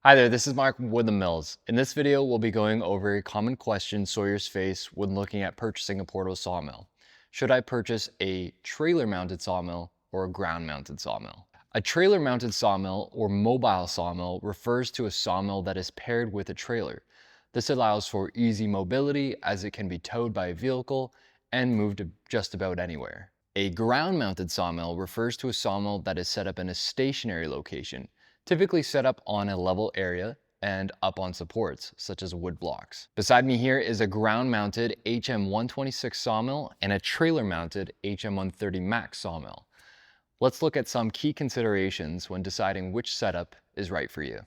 Hi there, this is Mark with the Mills. In this video, we'll be going over a common question sawyers face when looking at purchasing a portable sawmill. Should I purchase a trailer-mounted sawmill or a ground-mounted sawmill? A trailer-mounted sawmill or mobile sawmill refers to a sawmill that is paired with a trailer. This allows for easy mobility as it can be towed by a vehicle and moved to just about anywhere. A ground-mounted sawmill refers to a sawmill that is set up in a stationary location, typically set up on a level area and up on supports, such as wood blocks. Beside me here is a ground-mounted HM126 sawmill and a trailer-mounted HM130 Max sawmill. Let's look at some key considerations when deciding which setup is right for you.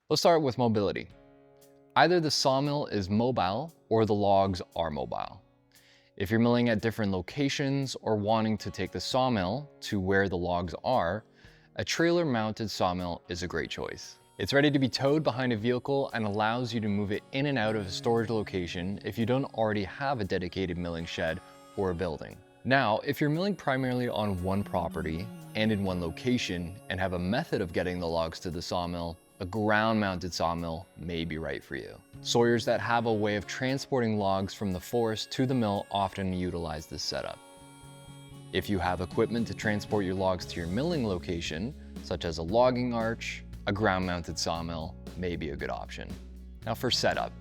Let's start with mobility. Either the sawmill is mobile or the logs are mobile. If you're milling at different locations or wanting to take the sawmill to where the logs are, a trailer-mounted sawmill is a great choice. It's ready to be towed behind a vehicle and allows you to move it in and out of a storage location if you don't already have a dedicated milling shed or a building. Now, if you're milling primarily on one property and in one location and have a method of getting the logs to the sawmill, a ground-mounted sawmill may be right for you. Sawyers that have a way of transporting logs from the forest to the mill often utilize this setup. If you have equipment to transport your logs to your milling location, such as a logging arch, a ground-mounted sawmill may be a good option. Now for setup.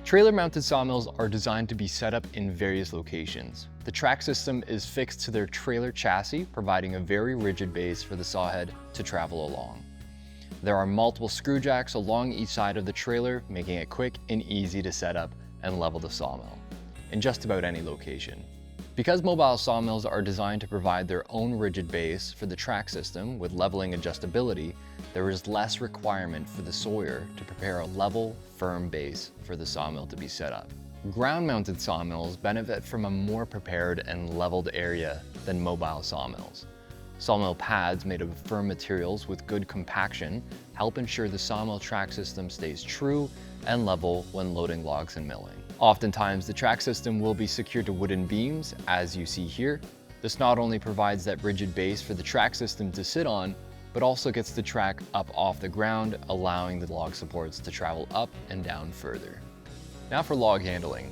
Trailer-mounted sawmills are designed to be set up in various locations. The track system is fixed to their trailer chassis, providing a very rigid base for the sawhead to travel along. There are multiple screw jacks along each side of the trailer, making it quick and easy to set up and level the sawmill in just about any location. Because mobile sawmills are designed to provide their own rigid base for the track system with leveling adjustability, there is less requirement for the sawyer to prepare a level, firm base for the sawmill to be set up. Ground-mounted sawmills benefit from a more prepared and leveled area than mobile sawmills. Sawmill pads made of firm materials with good compaction help ensure the sawmill track system stays true and level when loading logs and milling. Oftentimes, the track system will be secured to wooden beams, as you see here. This not only provides that rigid base for the track system to sit on, but also gets the track up off the ground, allowing the log supports to travel up and down further. Now for log handling.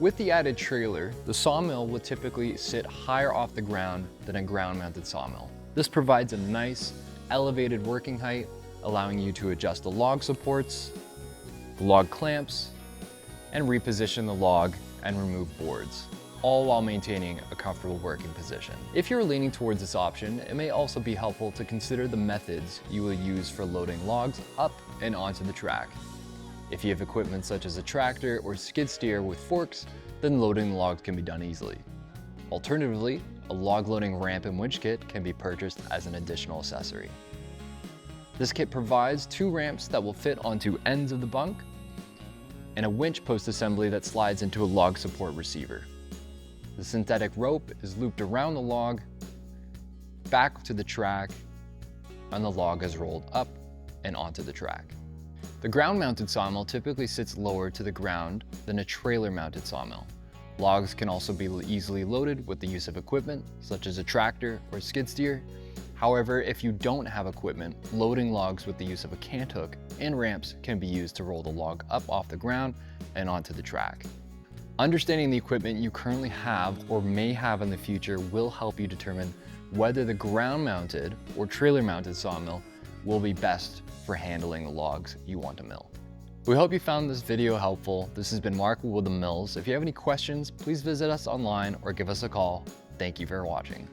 With the added trailer, the sawmill will typically sit higher off the ground than a ground-mounted sawmill. This provides a nice, elevated working height, allowing you to adjust the log supports, the log clamps, and reposition the log and remove boards, all while maintaining a comfortable working position. If you're leaning towards this option, it may also be helpful to consider the methods you will use for loading logs up and onto the track. If you have equipment such as a tractor or skid steer with forks, then loading the logs can be done easily. Alternatively, a log loading ramp and winch kit can be purchased as an additional accessory. This kit provides two ramps that will fit onto ends of the bunk and a winch post assembly that slides into a log support receiver. The synthetic rope is looped around the log, back to the track, and the log is rolled up and onto the track. The ground-mounted sawmill typically sits lower to the ground than a trailer-mounted sawmill. Logs can also be easily loaded with the use of equipment, such as a tractor or skid steer. However, if you don't have equipment, loading logs with the use of a cant hook and ramps can be used to roll the log up off the ground and onto the track. Understanding the equipment you currently have or may have in the future will help you determine whether the ground-mounted or trailer-mounted sawmill will be best for handling the logs you want to mill. We hope you found this video helpful. This has been Mark with the Mills. If you have any questions, please visit us online or give us a call. Thank you for watching.